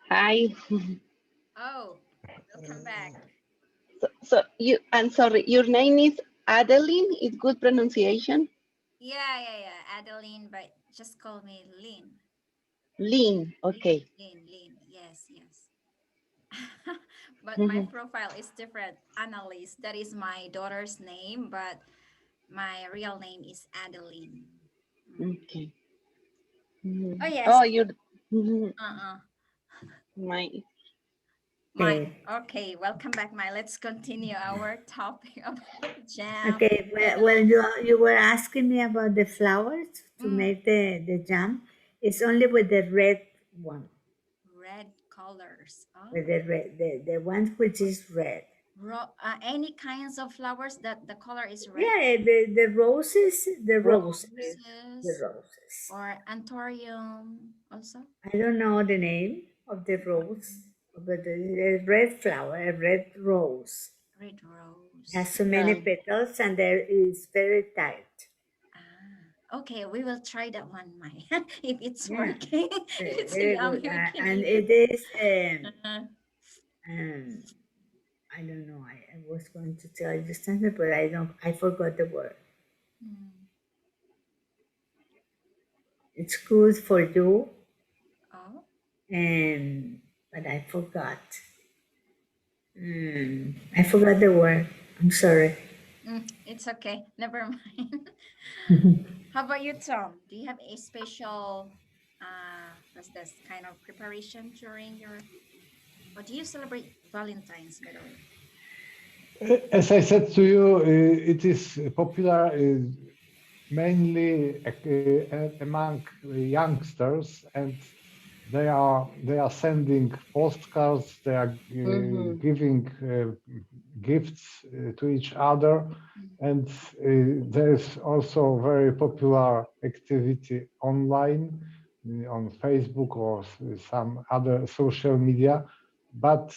Hi. Oh, welcome back. So you, I'm sorry, your name is Adeline. Is good pronunciation? Yeah. Adeline, but just call me Lynn. Lynn. Okay. Lynn. Yes. But my Mhm. profile is different. Annalise, that is my daughter's name, but my real name is Adeline. Mm. Okay. Oh, Oh, yes. you. Mhm. Uh-uh. My. My, Okay. okay, welcome back, my. Let's continue our topic about jam. Okay. And Well, you were asking me about the flowers to mm, make the jam. It's only with the red one, red colors. Oh. with the red, the one which is red. Any kinds of flowers that the color is red? Yeah, the roses, the Roses roses. or anthurium also? I don't know the name of the rose, but the red flower, a red rose. Red It has rose. so many Yeah. petals and there is very tight. Okay, we will try that one, my. If it's Yeah, working, if very, it's very good. yummy, we can And eat it. it is, Uh, um, I don't know. I was going to tell you something, but I don't. I forgot the word. mm. It's good for you, Oh, and but I forgot. I forgot the word. I'm sorry. it's okay. Never mind. How about you, Tom? Do you have a special, what's this kind of preparation during your, or do you celebrate Valentine's, by the way? As I said to you, it is popular mainly among youngsters, and they are sending postcards. They are Mm-hmm. giving gifts to each other, Mm. and there is also very popular activity online on Facebook or some other social media. But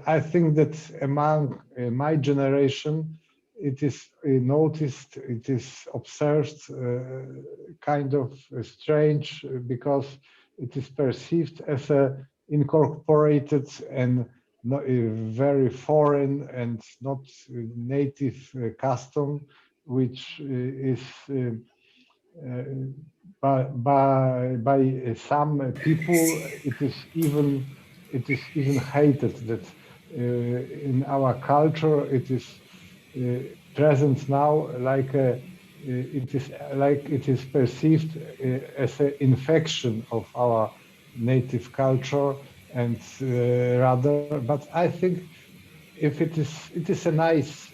I think that among my generation, it is noticed, it is observed kind of strange because it is perceived as a incorporated and not, very foreign and not native custom, which is uh, by some people it is even hated that in our culture it is uh, present now like it is perceived as an infection of our native culture and rather, but I think if it is a nice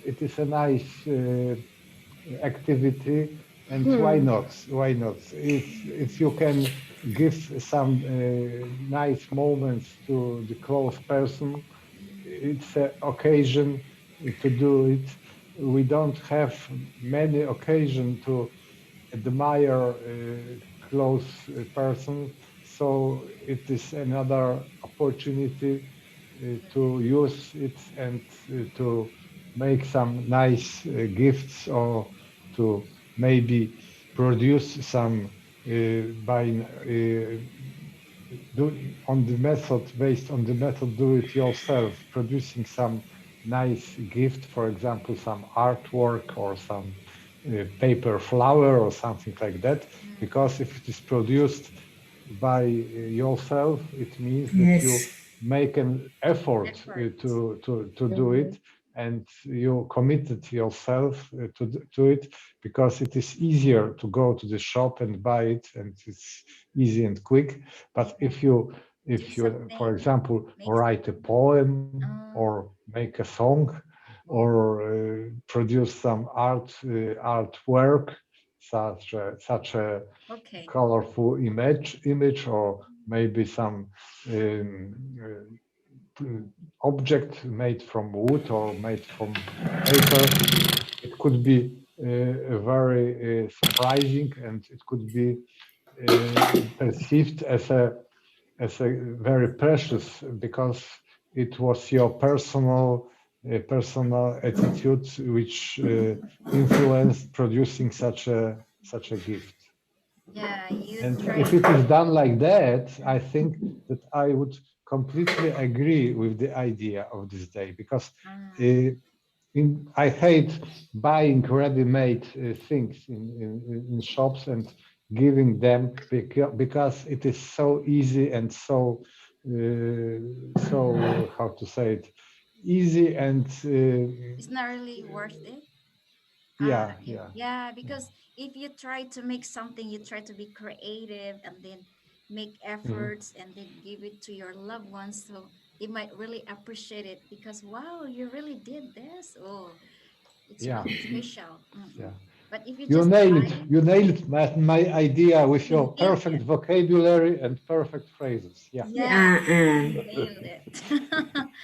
activity, and why Hmm. not? Why not? If you can give some nice moments to the close person, it's an occasion to do it. We don't have many occasion to admire a close person, so it is another opportunity to use it and to make some nice gifts or to maybe produce some by on the method based on the method do it yourself, producing some nice gift, for example some artwork or some paper flower or something like that, because if it is produced by yourself it means that you Yes. make an effort Effort. to do Mm-hmm. it, and you committed yourself to it, because it is easier to go to the shop and buy it and it's easy and quick. But Yeah. Do if you, for something. example, Make write a poem uh, or make a song or produce some artwork, such a okay. colorful image, or maybe some um, object made from wood or made from paper. It could be very surprising, and it could be perceived as a very precious, because it was your personal attitude which influenced producing such a gift. Yeah, you And try. if it is done like that, I think that I would completely agree with the idea of this day because Ah, I hate buying ready-made things in shops and giving them because it is so easy and so how to say it, easy and it's not really worth it. yeah, yeah, Yeah, because if you try to make something, you try to be creative and then make mhm, efforts and then give it to your loved ones, so they might really appreciate it because wow, you really did this. Oh, it's yeah, really special. yeah. But if you You just nailed buy, you nailed my idea with you your nailed perfect it. vocabulary and perfect phrases. Yeah. Yeah, Yeah, you nailed it.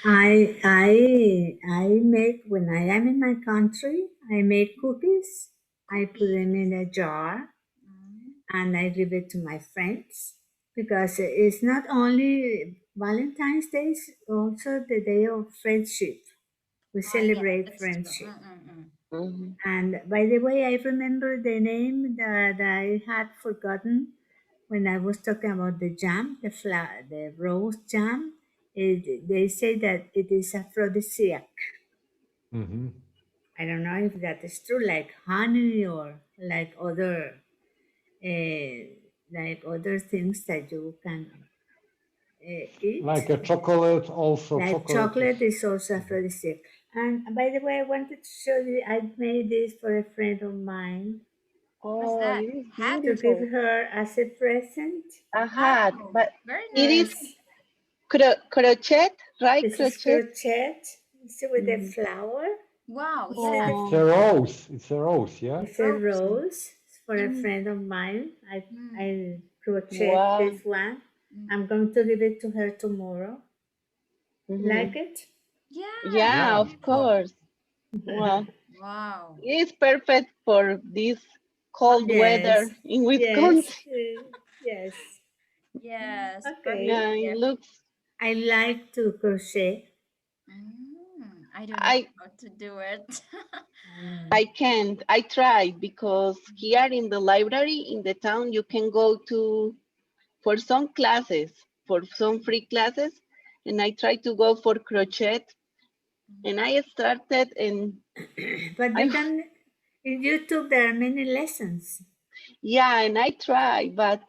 I make when I am in my country, I make cookies. I put them Cookies. in a jar Mm, and I give it to my friends because it's not only Valentine's Day, it's also the day of friendship. We oh yeah, celebrate that's true. friendship. Mhm. And by the way, I remember the name that I had forgotten when I was talking about the jam, the rose jam. They say that it is aphrodisiac. Hmm. I don't know if that is true, like honey or uh, like other things that you can eat. Like a chocolate, also Like chocolate is. chocolate is also Mhm. aphrodisiac. And by the way, I wanted to show you. I made this for a friend of mine What's Oh, that? it is Hat? to give beautiful. her as a present. A hat, Wow, but very it is nice. Yes, crochet, right? this is Crochet. crochet. See with a Mhm. flower. Wow, You see yeah, the It's a Oh, rose. It's a rose, yeah? it's a rose. rose for a In friend of mine. mm, I crochet wow. this one. I'm mm. going to give it to her tomorrow. Like Mhm. it? Yeah, Yeah, Yeah, very of yeah. beautiful. course. Well, Wow. it is perfect for this Hot cold days. Yes, weather in yes, Wisconsin. yes. Yes, Okay. Yeah, perfect it gift. looks. I like to crochet. I don't know I how to do it. Um, I can't. I tried because here in the library in the town you can go to for some classes, for some free classes, and I tried to go for crochet, and I started and but you I can, in YouTube, there are many lessons. yeah, and I try, but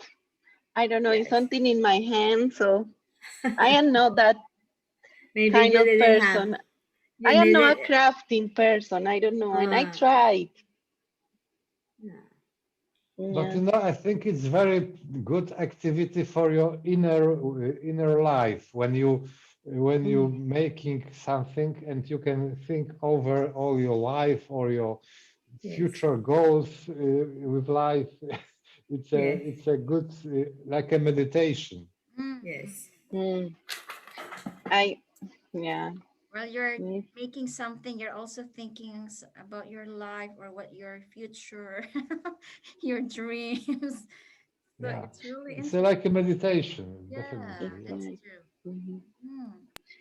I don't know, it's Yes. something in my hand, so I am not that Maybe kind you of didn't have, person. I you am not a needed, crafting person. I don't know, and I uh, tried. no. But Yeah. you know, I think it's very good activity for your inner life when you Mm. making something and you can think over all your life or your Yes, future goals with life. yes, It's a good like a meditation. Mm. yes. Mm. I yeah. Well, you're Mm. making something, you're also thinking about your life or what your future, your dreams. So Yeah, it's really it's interesting. like a meditation, Yeah, It's definitely. Yeah. that's nice. true. Mhm.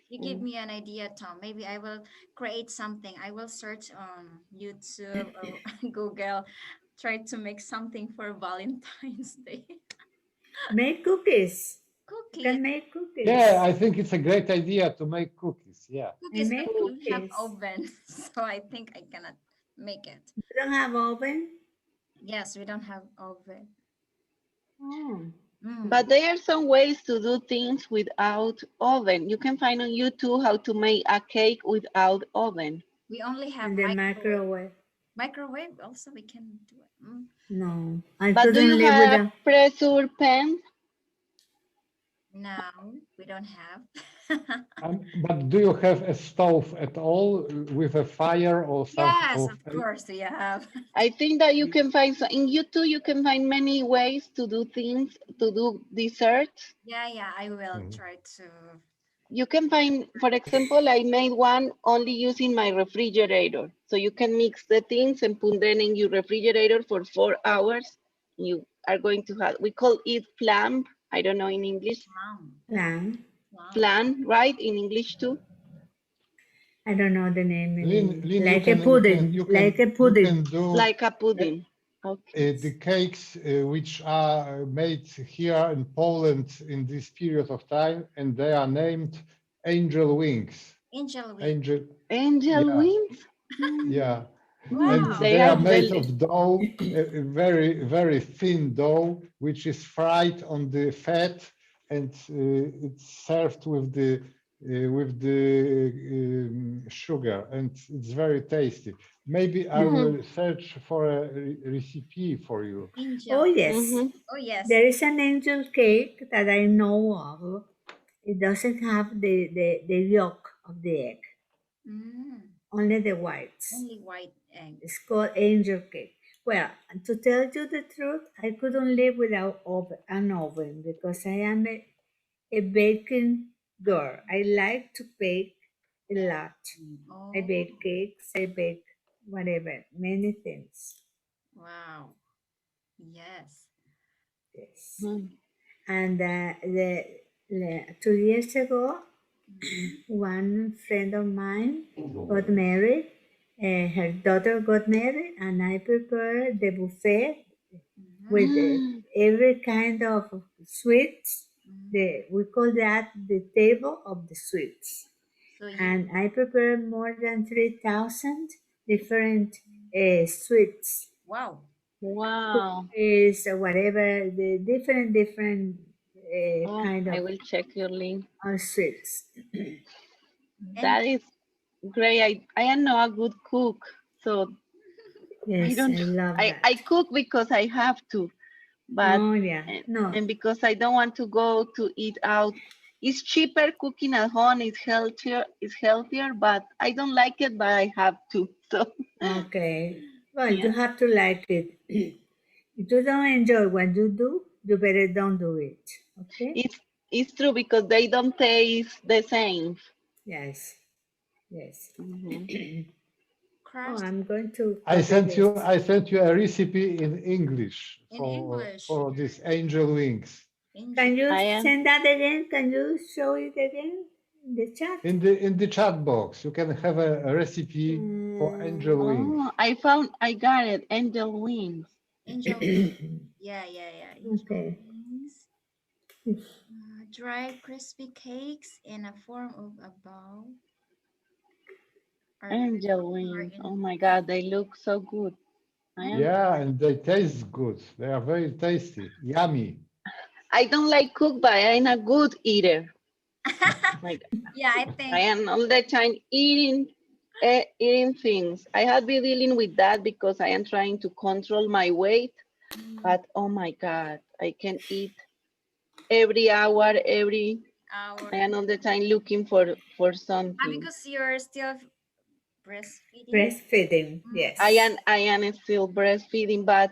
You give Mm. me an idea, Tom. Maybe I will create something. I will search on YouTube or Google, try to make something for Valentine's Day. Make cookies. You Cookies, can make Yeah, cookies. I think it's a great idea to make cookies. Yeah. I cookies, but make we don't have cookies. oven, so I think I cannot make it. You don't have oven? Yes, we don't have oven. Oh, Mm. But there are some ways to do things without oven. You can find on YouTube how to make a cake without oven. We only have and the microwave. microwave. Microwave also we can do it. No, I But do couldn't you live have without. pressure pan? No, we don't have. But do you have a stove at all with a fire or something? Yes, of course we have. I think that you can find in YouTube. You can find many ways to do things to do desserts. Yeah, yeah, I will Mhm. try to. You can find, for example, I made one only using my refrigerator. So you can mix the things and put them in your refrigerator for 4 hours. You are going to have, we call it flam. I don't know in English. Wow, Lamb. wow. Flan, right? In English too. I don't know the name in Lynn, English. Lynn, Like a pudding. Like a you pudding. can do Like a pudding. Okay. the cakes which are made here in Poland in this period of time, and they are named angel wings. Angel wing. Angel, Angel yeah, wings? Mm, yeah. And Wow. they they are are made deli. of dough, a very, very thin dough, which is fried on the fat, and it's served with the sugar, and it's very tasty. Maybe I Mm, will search for a recipe for you. Oh, Angel. yes. mm-hmm. Oh, yes. There is an angel cake that I know of. It doesn't have the yolk of the egg, Mm. only the whites. Only white egg. It's called angel cake. Well, to tell you the truth, I couldn't live without an oven because I am a baking girl. I like to bake a lot. I Oh, bake cakes, I bake whatever, many things. wow. Yes. Yes. Mm. And 2 years ago, Mm-hmm. one friend of mine got married. Her daughter got married, and I prepared the buffet Mm-hmm. with Mm. every kind of sweets. Mm-hmm. We call that the table of the sweets. So you, And I prepared more than 3,000 different sweets, wow. Wow. cookies, or whatever, the different Oh, kind I will check your link. of sweets. And That is great. I am not a good cook, so I Yes, don't. I love I that. cook because I have to, but Oh, yeah. and, No, and because I don't want to go to eat out. It's cheaper cooking at home. It's healthier. It's healthier, but I don't like it. But I have to. So okay. Well, you yeah, have to like it. If you don't enjoy what you do, you better don't do it. Okay? it's it's true because they don't taste the same. Yes, yes. Hmm. Oh, crafts I'm going to copy this. I sent you a recipe in English in English. for these angel wings. Angel. Can you I am. send that again? Can you show it again in the chat? In the chat box, you can have a recipe for angel wings. Oh, I got it. Angel wings. Angel wings. Yeah, yeah, yeah. Angel Okay. wings. Dry crispy cakes in a form of a bow are very Angel popular wings. in Oh my Korea. God, they look so good. I And am. Yeah, and they taste good. They are very tasty, yummy. I don't like cook, but I'm a good eater. Like yeah, I I think am all the time eating things. I have been dealing with that because I am trying to control my weight. mm, But oh my God, I can eat every hour, every. our I am all the time looking for something. because you're still breastfeeding. Breastfeeding, Mm, yes. I am still breastfeeding, but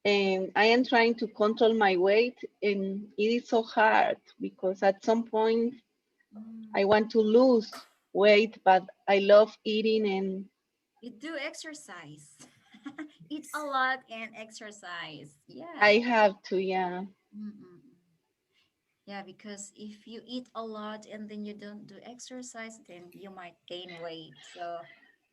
I am trying to control my weight, and it is so hard because at some point mm. I want to lose weight, but I love eating and You do exercise. Eat a lot and exercise. Yeah. I have to, yeah. Mm-mm. Yeah, because if you eat a lot and then you don't do exercise, then you might gain weight. So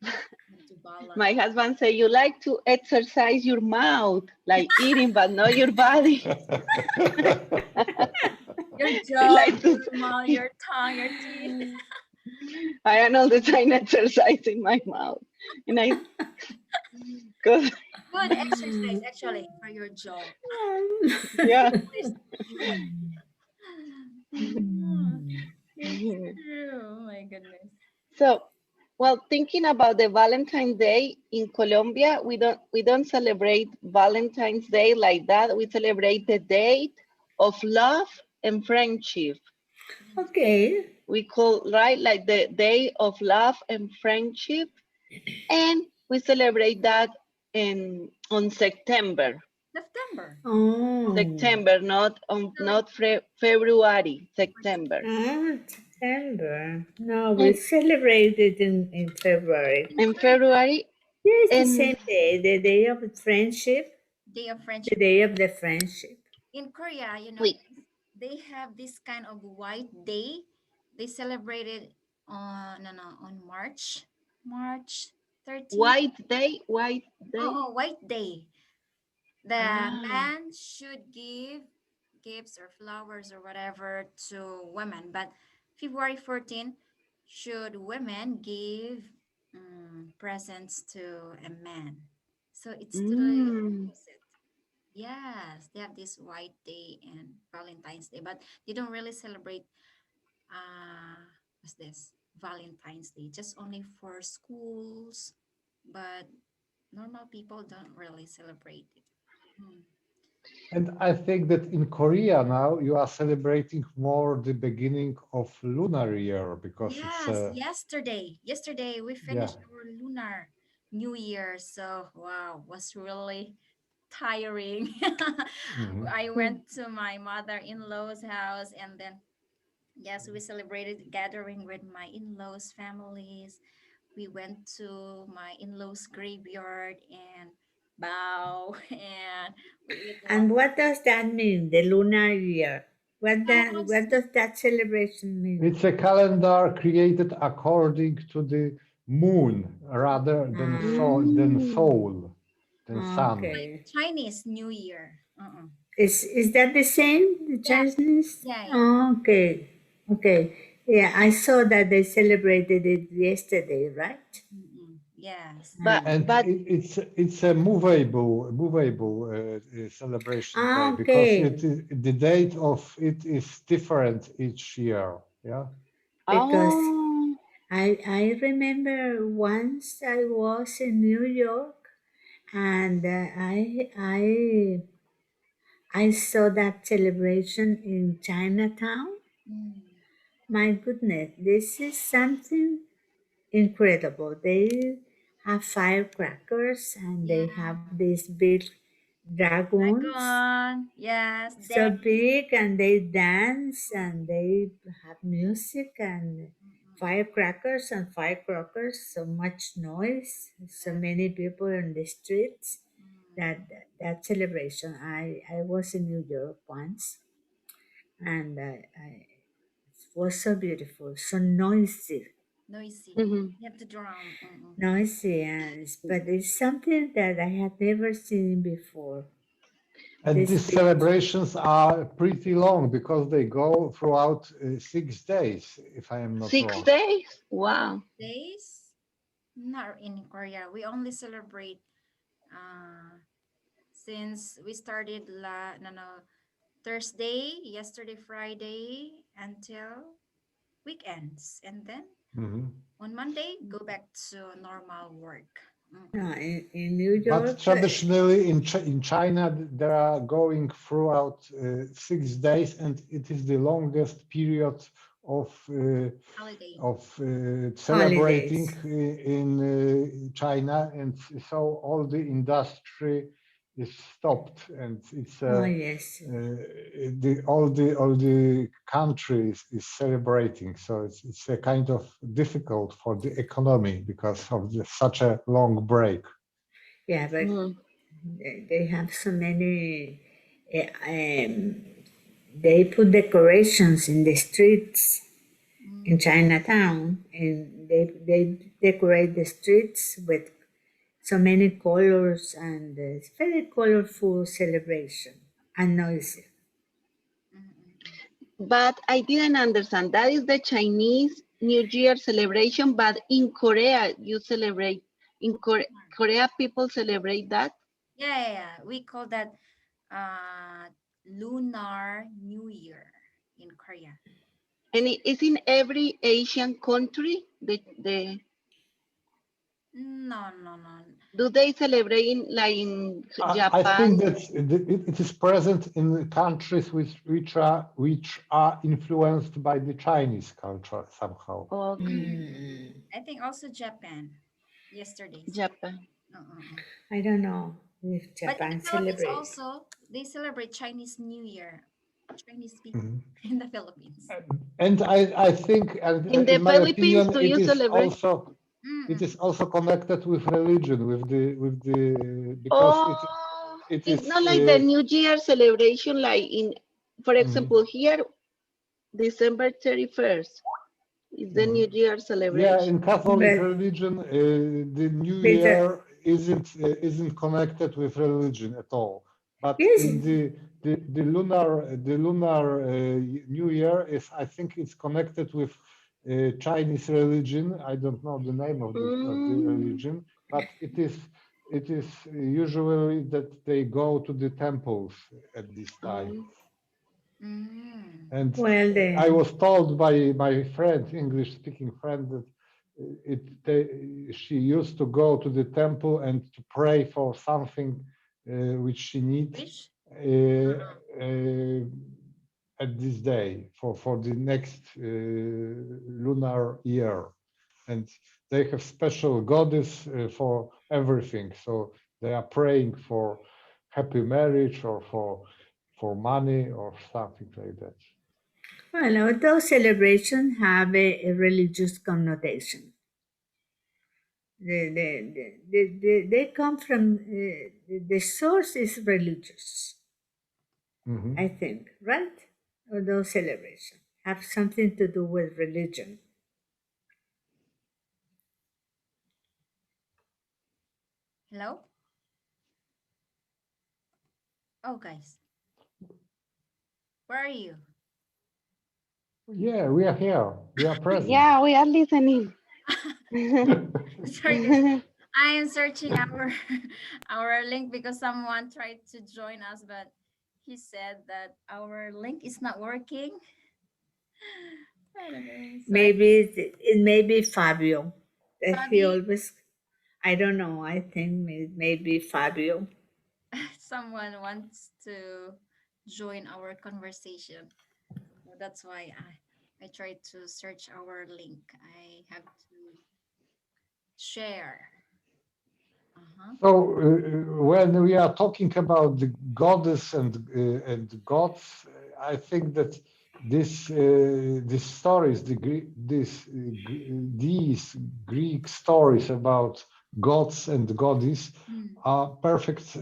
you have to balance. My husband say you like to exercise your mouth, like eating, but not your body. Your He jaw, like to. your mouth, your tongue, your teeth. I am all the time exercising my mouth, and I, cause Good exercise actually for your jaw. yeah. Please do it. It's true. Oh my goodness. So, well, thinking about the Valentine's Day in Colombia, we don't celebrate Valentine's Day like that. We celebrate the date of love and friendship. Okay. We call right like the day of love and friendship, and we celebrate that in on September. September. Oh, September, So it's not February. for September. September. September. No, we And celebrate it in February. In in Korea, February, Yeah, it's the and same day, the day of friendship, Day of the Friendship. day of the friendship. In Korea, we they have this kind of white day. They celebrate it on no no on March 13th. white day, white Oh, day. oh, white day. The Ah. man should give gifts or flowers or whatever to women, but February 14 should women give presents to a man. So it's totally Mm. opposite. Yes, they have this White Day and Valentine's Day, but they don't really celebrate what's this? Valentine's Day, just only for schools, but normal people don't really celebrate it. Hmm. And I think that in Korea now you are celebrating more the beginning of lunar year because it's Yes, yesterday we yeah. finished our lunar New Year, so wow, was really tiring. Mhm. I went to my mother-in-law's house, and then yes, we celebrated gathering with my in-laws families. We went to my in-laws graveyard and bow and we eat And one. what does that mean, the lunar year? What does that celebration mean? It's a calendar created according to the moon rather than Ah, Mm. soul than sun. Like okay. Chinese New Year. Is that the same, the Yeah, Chinese? yeah. Oh, okay. Okay. Yeah, I saw that they celebrated it yesterday, right? Yes. But Mm. And but it's a movable celebration day Ah, because okay. the date of it is different each year. Yeah. Because oh. I remember once I was in New York and I saw that celebration in Chinatown. Mm. My goodness, this is something incredible. They have firecrackers and Yeah. they have these big dragons, Dragon. Yes. so Dance. big, and they dance and they have music and firecrackers and firecrackers, so much noise, so many people in the streets. Mm. That celebration. I was in New York once, and it was so beautiful, so noisy, Noisy. Mhm. You have to drum. noisy, and but it's something that I had never seen before. And This these big. celebrations are pretty long because they go throughout 6 days, if I am not Six wrong. days? Wow. Days? Not in Korea. We only celebrate uh since we started Thursday, yesterday Friday until weekends, and then Mhm. on Monday go back to normal work. No, in New But York, traditionally in China, they are going throughout 6 days, and it is the longest period of Holiday. celebrating holidays. in China, and so all the industry is stopped, and it's Oh, yes. all the countries is celebrating. So it's a kind of difficult for the economy because of such a long break. Yeah, but Mm. they have so many. eh, Um, they put decorations in the streets in Mm, Chinatown, and they decorate the streets with so many colors, and it's very colorful celebration and noisy. But I didn't understand. That is the Chinese New Year celebration, but in Korea, you celebrate, in Korea, people celebrate that. yeah. We call that uh Lunar New Year in Korea. And it is in every Asian country. No. Do they celebrate in, like in I think Japan? that it is present in countries which are influenced by the Chinese culture somehow. Okay, Mm, I think also Japan. Yesterday's. Japan. I don't know if But in the Japan Philippines celebrate. also, they celebrate Chinese New Year. Chinese people Mhm. in the Philippines. And I think, and In the in my Philippines, opinion, do you celebrate? it is Mm-mm. also connected with religion, with the because Oh, it it's is. not like the New Year celebration, like in, for Mhm, example, here, December 31st is the mhm. New Year Yeah, celebration. in Catholic But religion, the New with the Year isn't connected with religion at all. But Yes. in the lunar New Year is, I think it's connected with Chinese religion. I don't know the name of the Mm. religion, but it is usually that they go to the temples at this time. Oh. Mm. And Well, I the was told by my friend, English-speaking friend, that she used to go to the temple and to pray for something which she needs Wish? uh, Uh-uh. uh, at this day for the next lunar year. And they have special goddess for everything. So they are praying for happy marriage or for money or something like that. well, those celebrations have a religious connotation. They come from the source is religious, I Mhm. think, right? Or those celebrations have something to do with religion. Hello? Oh, guys, where are you? Yeah, we are here. We are present. Yeah, we are listening. Sorry, guys. I am searching our our link because someone tried to join us, but he said that our link is not working. Anyway, so I Maybe it may be Fabio. That he probably always, I don't know. I think maybe Fabio. someone wants to join our conversation. So that's why I tried to search our link. I have to share. Uh-huh. So when we are talking about the goddess and gods, I think that these stories, these Greek stories about gods and goddess Mm. are perfect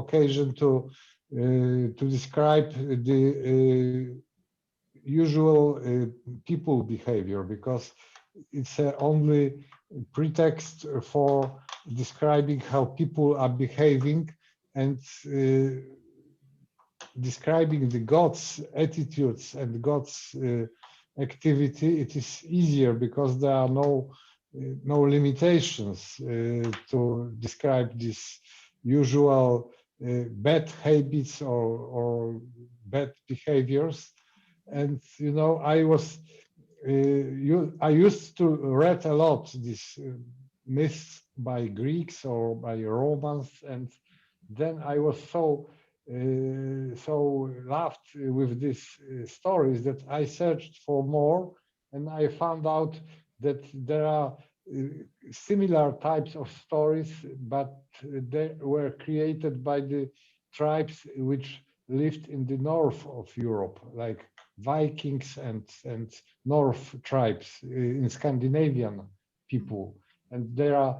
occasion to describe the usual people behavior, because it's only pretext for describing how people are behaving, and describing the gods' attitudes and gods' activity. It is easier because there are no limitations to describe these usual bad habits or bad behaviors. And I used to read a lot these myths by Greeks or by Romans, and then I was so loved with these stories that I searched for more, and I found out that there are similar types of stories, but they were created by the tribes which lived in the north of Europe, like Vikings and North tribes in Scandinavian people, and there are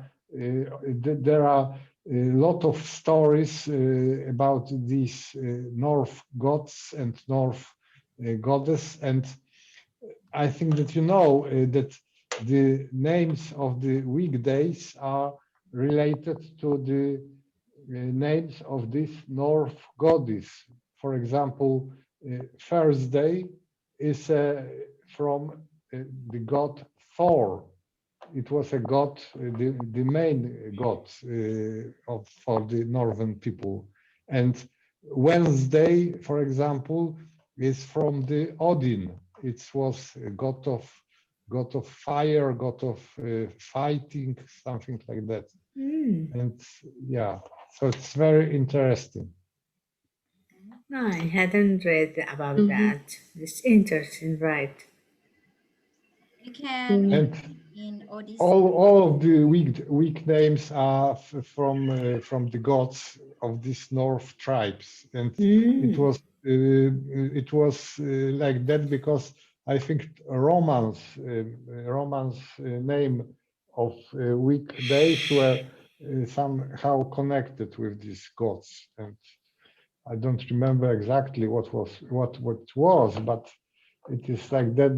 a lot of stories about these North gods and North goddess, and I think that that the names of the weekdays are related to the names of this North goddess. For example, Thursday is from the god Thor. It was a god, the main god for the northern people. And Wednesday, for example, is from the Odin. It was a god of fire, god of fighting, something like that. Hmm. And yeah, so it's very interesting. No, I hadn't read about Mhm. that. It's interesting, right? You can Mm. And read in Odyssey. all of the weak names are from the gods of these North tribes, and it Mm. was like that because I think Romans name of weekdays were somehow connected with these gods, and I don't remember exactly what was, but it is like that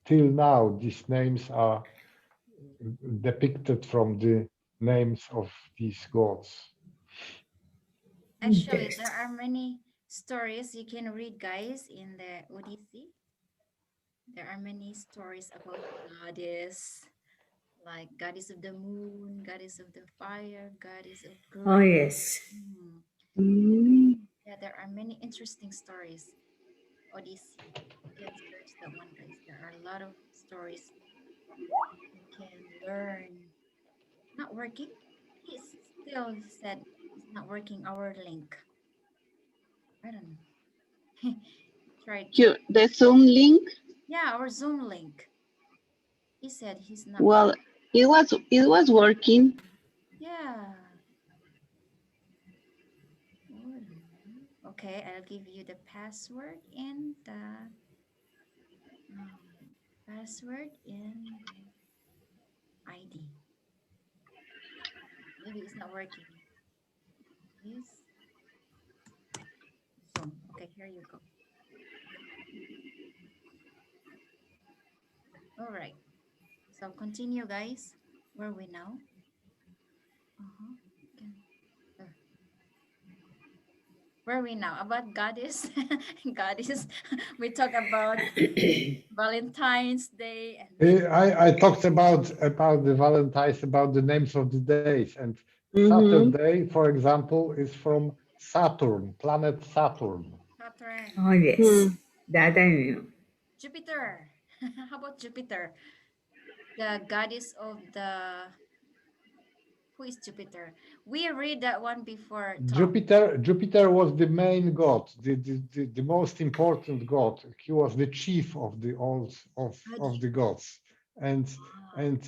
till now these names are depicted from the names of these gods. Actually, Yes. there are many stories you can read, guys, in the Odyssey. There are many stories about goddess, like goddess of the moon, goddess of the fire, goddess of Oh, good. yes. Hmm. Mm. Yeah, there are many interesting stories. Odyssey. You can search that one, guys. There are a lot of stories you can learn. Not working. He's still said it's not working. Our link. I don't know. Tried to. The Zoom link. Yeah, our Zoom link. He said he's not working. Well, it was working. Yeah. Hold on. Okay, I'll give you the password and the password and the ID. Maybe it's not working. Yes. Zoom. Okay, here you go. All right. So continue, guys. Where are we now? Uh-huh. Okay. Uh, Where are we now? About goddess. Goddess. We talk about Valentine's Day and then I talked about the Valentine's, about the names of the days, and Mm-hmm. Saturday, for example, is from Saturn, planet Saturn. Saturn, Oh, yes. That I knew. Jupiter. How about Jupiter? The goddess of the who is Jupiter? We read that one before, Tom. Jupiter was the main god, the most important god. He was the chief of the all of Goddess. the gods, and Ah, and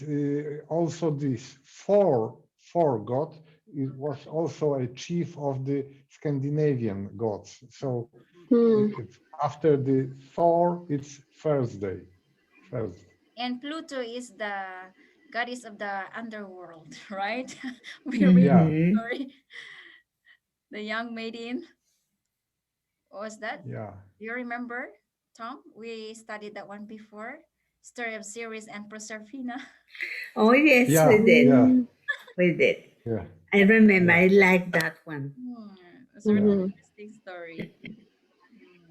also this four god, it was goddess. also a chief of the Scandinavian gods. So Hmm. after the Thor, it's Thursday. Thursday. And Pluto is the goddess of the underworld, right? We read Yeah, the Mm-hmm. story. The young maiden. What was that? yeah, Do you remember, Tom? We studied that one before. Story of Ceres and Proserpina. Oh, yes, we yeah, did. yeah, Mm. We did. yeah, I remember. yeah. I like that one. It's a really Yeah. Mm-hmm. interesting story. Hmm.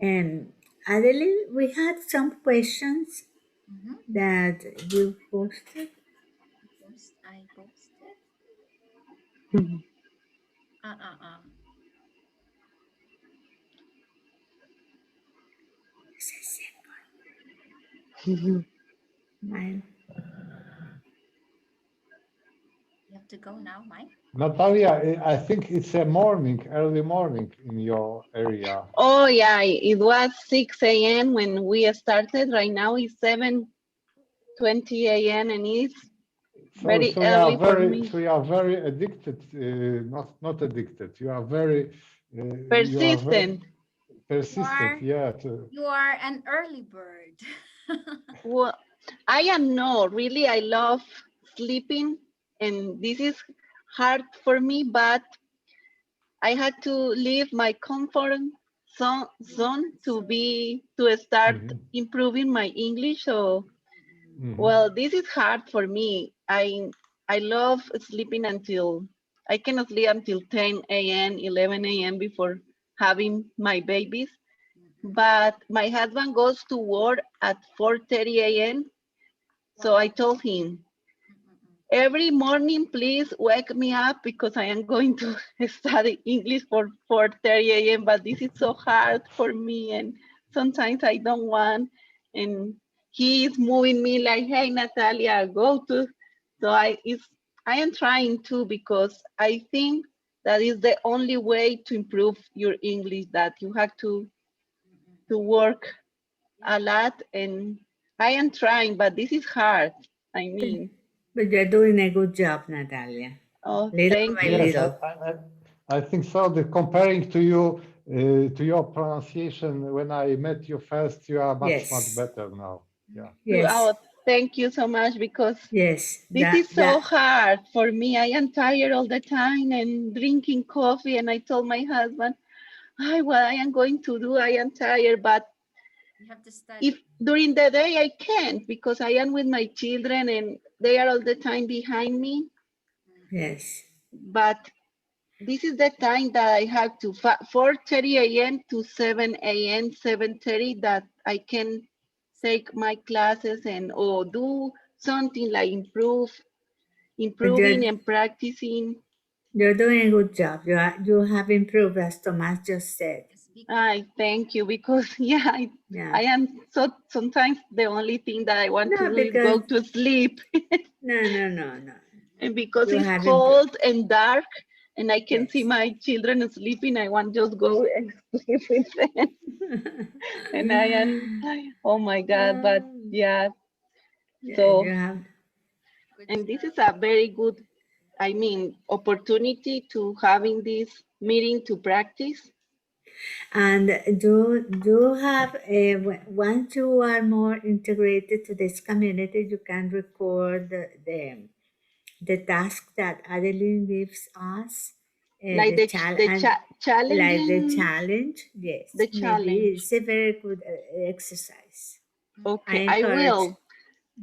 And Adeline, we had some questions Mm-hmm. that you posted. I posted. Mm-hmm. Uh uh uh. Mine. You have to go now, Mike. Natalia, I think it's a morning, early morning in your area. Oh yeah, it was 6 a.m. when we started. Right now it's 7:20 a.m. and it's So, very so you are early for very, me. so you are very addicted. Not addicted. You are very Persistent. You persistent. are Yeah. you are an early bird. Well, I am not really. I love sleeping, and this is hard for me, but I had to leave my comfort zone to So, start Mhm, improving my English. So, mhm. well, this is hard for me. I love sleeping until I cannot sleep until 10 a.m., 11 a.m. before having my babies. But my husband goes to work at 4:30 a.m. So I wow. told him, Mm-mm-mm. every morning, please wake me up because I am going to study English for 4:30 a.m. But this is so hard for me, and sometimes I don't want. And he is moving me like, "Hey, Natalia, go to." So I am trying to because I think that is the only way to improve your English. That you have to Mm-mm-mm. work a Yeah. lot, and I am trying, but this is hard. I mean, But you're doing a good job, Natalia. oh, Little thank by you. Yes, little. I think so. The comparing to you, to your pronunciation, when I met you first, you are much Yes. better now. Yeah. Yes. Oh, thank you so much because Yes. this That is so that hard for me. I am tired all the time and drinking coffee. And I told my husband, "Ay, what I am going to do? I am tired." But You have to if study. during the day I can't because I am with my children and they are all the time behind me. Mm-mm. yes. But this is the time that I have to 4:30 a.m. to 7 a.m. 7:30 that I can take my classes and or do something like But improving and practicing. you're doing a good job. You have improved, as Tomas just said. Yes, be I thank you because yeah, Yeah. I am so sometimes the only thing that I want to No, do is because go to sleep. no. And because You it's have improved. cold and dark and I can see Yes. my children sleeping, I want just go and sleep with them. And I am, oh my God, but Um, yeah, yeah, so, you have. good and this job. is a very good, I mean, opportunity to having this meeting to practice. And do have once you are more integrated to this community, you can record the task that Adeline gives us, Like the challenge, and like the challenging, challenge. Yes, the maybe challenge. it's a very good exercise. I Okay, I encourage. will.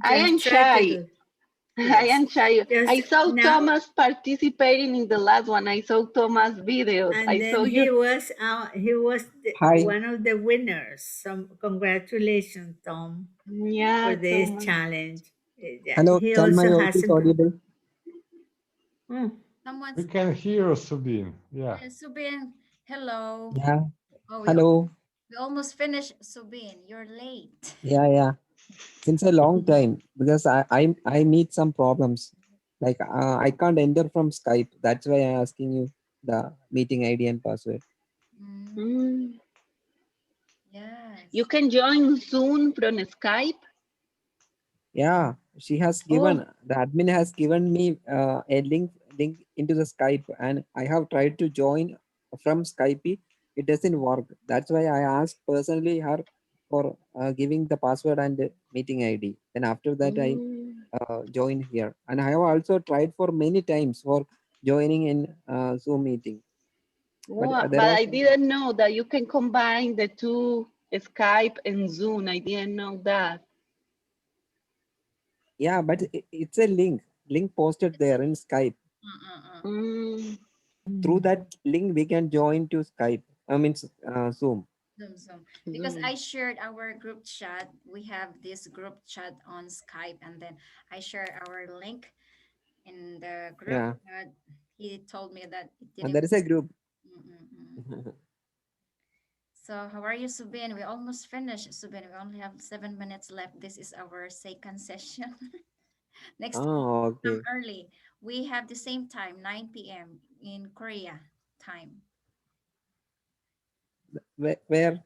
I am Just try to shy. do. I Yes. am shy. Just I saw now. Thomas participating in the last one. I saw Thomas videos. And I then saw you. he was Hi, one of the winners. Some congratulations, Tom, for Yeah, this Thomas. challenge. Yeah, hello. he Can my also voice has is improved. audible? Oh, Someone's We can hear Subin. Yeah. Subin. Hello. Yeah. Oh, Hello. we almost finished, Subin. You're late. Yeah. Since a long time because I meet some problems. Like I can't enter from Skype. That's why I'm asking you the meeting ID and password. Mm, Mm. You yes. can join Zoom from Skype. Yeah, she has Oh, given the admin has given me a link into the Skype, and I have tried to join from Skype. It doesn't work. That's why I asked personally her for giving the password and the meeting ID. Then after that I mm. join here, and I have also tried for many times for joining in Zoom meeting, but Oh, there but was I didn't know that you can combine the two, Skype and Zoom. I didn't know that. yeah, but it's a link posted It's there in Skype. Mm. Through mm, that link we can join to Skype. I mean Zoom. Zoom. Because I Zoom. shared our group chat. We have this group chat on Skype, and then I share our link in the group. Yeah, He told me that it and didn't. there is a group. Mm-mm-mm. So how are you, Subin? We almost finished, Subin. We only have 7 minutes left. This is our second session. Next time, Oh, come okay. early. We have the same time, 9 p.m. in Korea time. Where?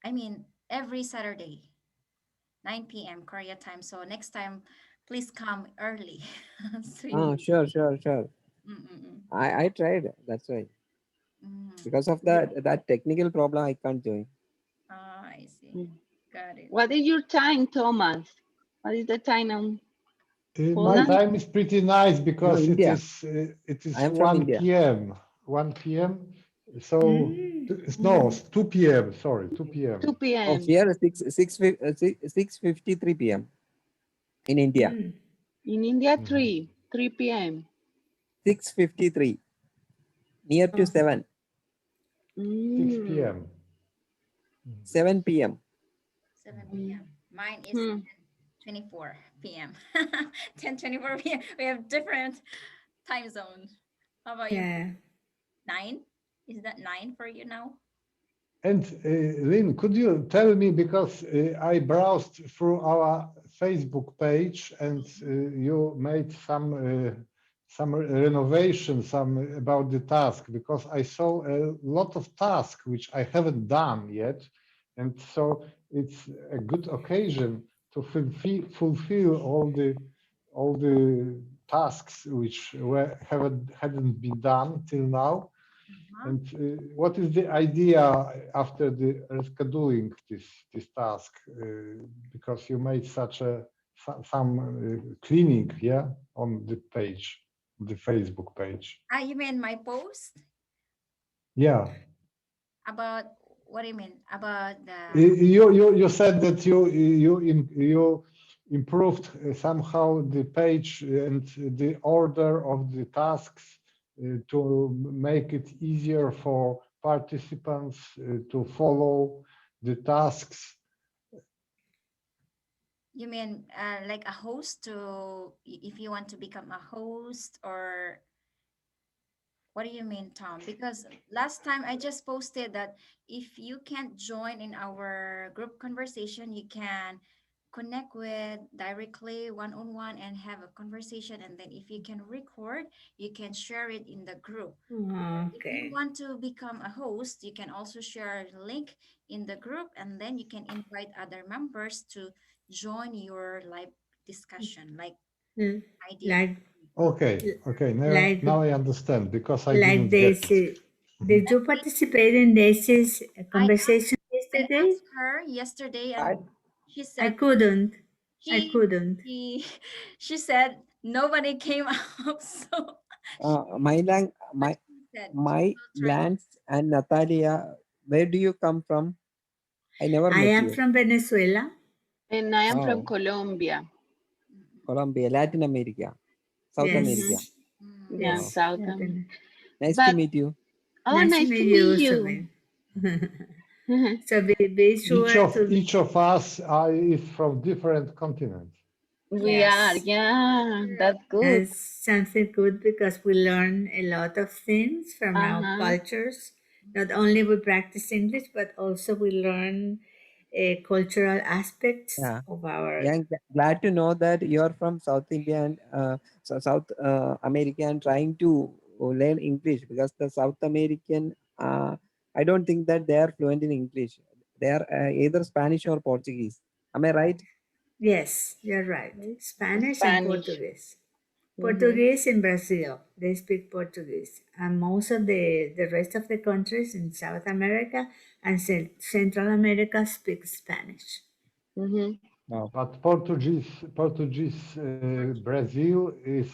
I mean, every Saturday, 9 p.m. Korea time. So next time, please come early. So Oh, sure. mm-mm-mm. I tried. That's why. Mm. Because of that technical problem, I can't join. Ah, I see. Mm. Got it. What is your time, Thomas? What is the time on My Me? Poland? time is pretty nice No, because India. it I is am from 1 India. p.m. 1 p.m. So mm. no, Mm. 2 p.m. Sorry, 2 p.m. 2 Oh, p.m. here 6:53 p.m. in India. Mm. In India, Mhm. 3 p.m. 6:53, near to Oh, 7, 6 Mm. p.m. 7 p.m. 7 Mm. p.m. Mine is Hmm. 10:24 p.m. 10:24 p.m. We have different time zones. How about you? yeah. 9? Is that 9 for you now? And Lynn, could you tell me, because I browsed through our Facebook page and you made some renovation, some about the task, because I saw a lot of tasks which I haven't done yet, and so it's a good occasion to fulfill all the tasks which hadn't been done till now. Uh-huh. And what is the idea after the rescheduling this task? Because you made such a some cleaning, yeah, on the page, the Facebook page. Ah, you mean my post Yeah, about what do you mean? About the you said that you improved somehow the page and the order of the tasks to make it easier for participants to follow the tasks. You mean like a host to if you want to become a host, or what do you mean, Tom? Because last time I just posted that if you can't join in our group conversation, you can connect with directly one on one and have a conversation. And then if you can record, you can share it in the group. If you Okay. want to become a host, you can also share the link in the group, and then you can invite other members to join your live discussion, like Mm, I did. Like Okay, like now I understand because I like didn't get it. Daisy. Mhm. Did you participate in Daisy's I conversation I yesterday? asked her yesterday, I, and she I said couldn't. I she couldn't. she she said nobody came up. So but my she said she my will try. Lance and Natalia, where do you come from? I never I met am you. from Venezuela. And I am from Oh, Colombia. Mm, Colombia, Latin America, South Mm-hmm. America. Yes. mm, Yeah, Oh, Yes. South. Latin. nice to But meet you. oh, Nice to nice to meet you, meet you. Sabine. So be sure to. Each of us is from different continents. We are, Yes. yeah, true. that's good. That's something good because we learn a lot of things from our Uh-huh. cultures. Not only we practice English, but also we learn cultural aspects Yeah. of our. Yeah, I'm glad to know that you're from South India and South America and trying to learn English, because the South American, I don't think that they are fluent in English. They are either Spanish or Portuguese. Am I right? Yes, you're right. Spanish and Spanish. Portuguese. Mm-hmm. Portuguese in Brazil, they speak Portuguese, and most of the rest of the countries in South America and Central America speak Spanish. Mm-hmm. No. But Portuguese Brazil is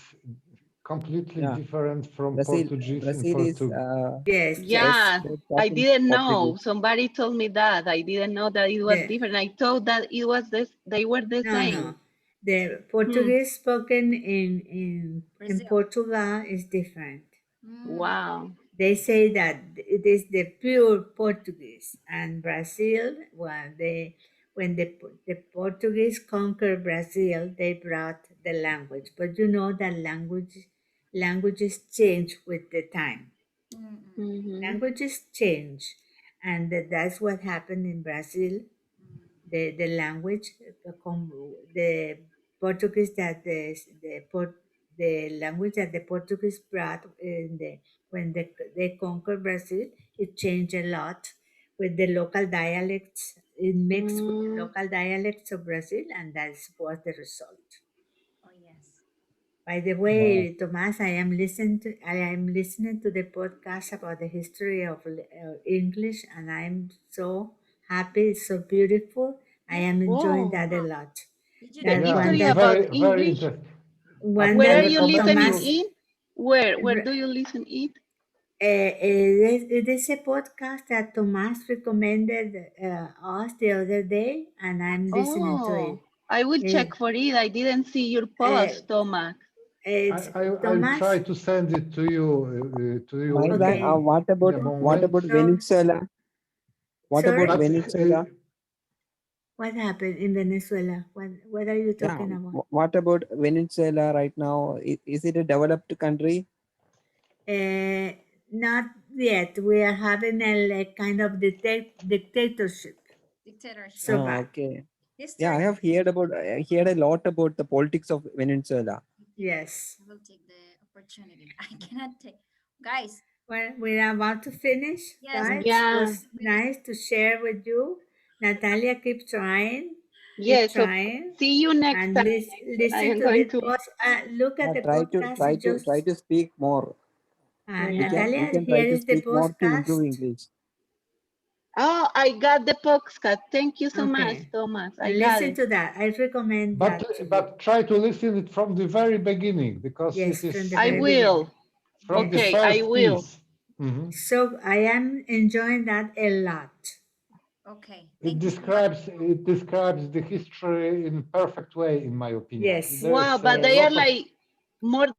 completely Yeah. different from Brazil, Portuguese in Brazil is Portugal. Yes, they, yes. Yeah, they I talk in didn't know. Portuguese. Somebody told me that. I didn't know that it was The different. I thought that it was this, they were the No, no. same. The Hmm. Portuguese spoken in Brazil. Portugal is different. Mm, Wow. They say that it is the pure Portuguese, and Brazil, well, when the Portuguese conquered Brazil, they brought the language. But you know that languages change with the time. mm, mm, Mm-hmm. Languages change, and that's what happened in Brazil. mm. The language, the Portuguese that the language that the Portuguese brought in when they conquered Brazil, it changed a lot with the local dialects. It mixed with the Mm, local dialects of Brazil, and that was the result. Oh yes. By the Wow. way, Tomas, I am listening to the podcast about the history of English, and I'm so happy. It's so beautiful. I Yes. am enjoying oh, that a lot. Did you the That know? Yeah, one history it's that about very English. interesting. one Where I are that you recommend listening Tomas. you. in? Where do you listen it? It is a podcast that Tomas recommended us the other day, and I'm listening to Oh, it. I will Eh, check for it. I didn't see your uh, post, Thomas. it's I'll try Tomas. to send it to you Maila, Okay, in a what moment. about so Venezuela? What about sorry. But Venezuela? What happened in Venezuela? What are you Yeah, talking about? what about Venezuela right now? Is it a developed country? Uh, Not yet. We are having a like, kind of dictatorship. Dictatorship. So Oh, bad. okay. Yeah, I History. have I heard a lot about the politics of Venezuela. Okay. Yes. I will take the opportunity. I cannot take. Guys, Well, we're about to finish, yes, we guys. It Yeah. was finish. nice to share with you. Natalia, keep Yes. So trying, see you next and time. I listen am to going the to. post. Look at Yeah, the podcast. You try just to speak more. Yeah. We Natalia. can try Here to is the speak more to improve podcast. English. Oh, I got the podcast. Thank you so much, Okay, Thomas. I and got listen it. to that. I recommend that to you. try to listen it from the very beginning because it Yes, is from the I very will. beginning. from the Yes. Okay, I first will. piece. Mhm. So I am enjoying that a lot. Okay. It Thank you so much. describes the history in perfect way, in my opinion. Yes, Wow, There's but a they yes. are lot of like more